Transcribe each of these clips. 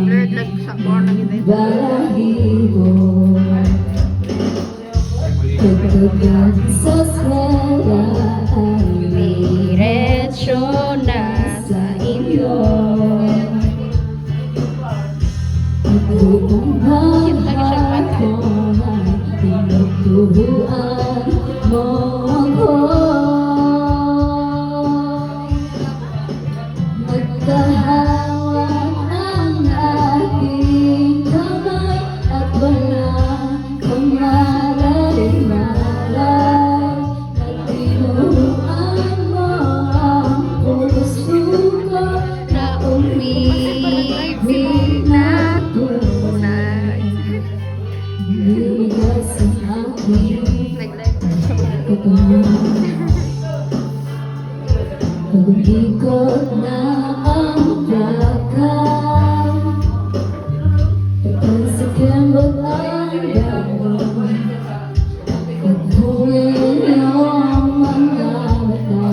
Blurred lang sa corner kita. Diretso na sa inyo. Cute lagi siya bata. Tinuturuan mo ako. Magkahawak ang ating kamay at walang kamalay-malay. At tinuruan mo ang puso ko na umibig na tunay. Bigas ang aking pag-ikot na ang lakad, pagkasakembot ang gawin, pagbuhin ang mga mata,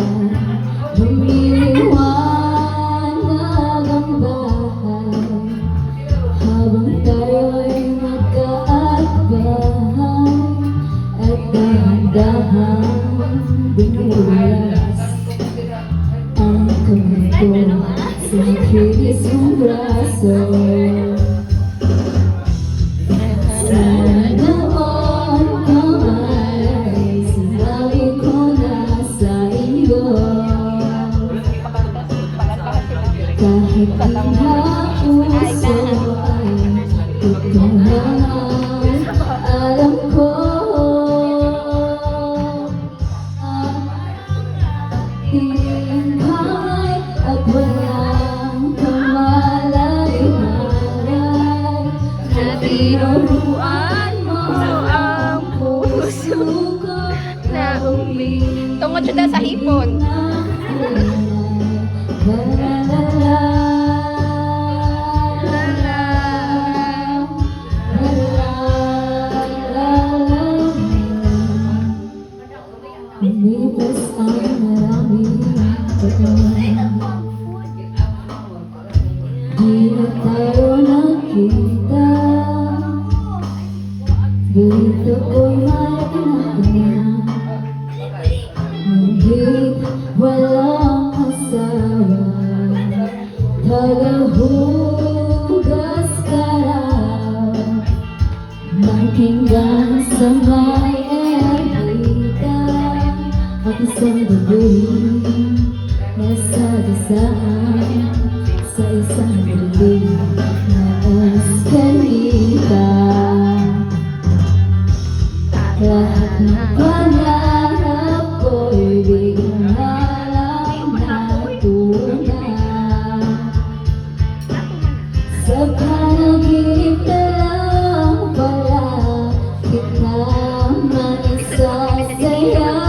lumiliwanag ang bahay, habang tayo'y magkaakbahay, at dahan-dahan binulas ang kamay ko sa kilis mong braso. Sana noon kamay, sinabi ko na sa inyo, kahit di na puso ay ikaw na ang alam ko. Ating kamay at walang kamalay-malay, na tinuruan mo ang puso ko na umibig. Tungod siya sa hipon. Umipas ang maraming taon, di na tayo nakita. Dito ko'y matinakina, ngunit walang asawa. Tagahugas ka raw ng pinggan sa may erita. At isang gabi, nasa dasaan sa isang dilim na eskalita. Lahat ng pangarap ko'y biglang nalang natunan. Sa panaginip na lang pala kita maisasaya.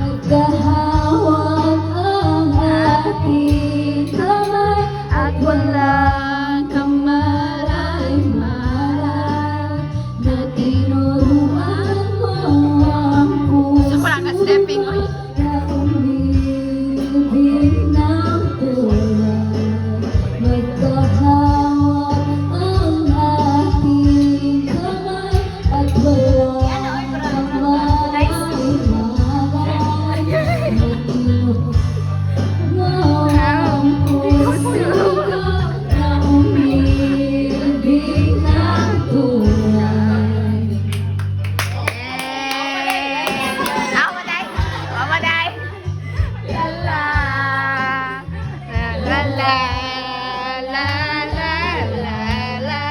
Magkahawak ang ating kamay at walang kamalay-malay, na tinuruan mo ang puso Stepping oy. na umibig ng tunay. Magkahawak ang ating kamay at walang kamalay-malay, na tinuruan mo ang puso ko na umibig ng tunay. Amaday. La la. La la. La la la la.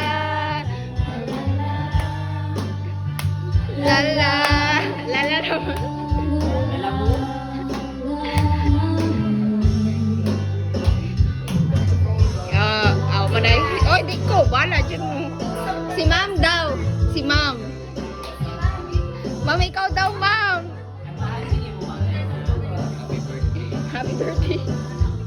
La la. La la. Amaday. Oy, di ko bala dyan mo. Si ma'am daw. Si ma'am. Ma'am, ikaw daw, ma'am. Happy birthday.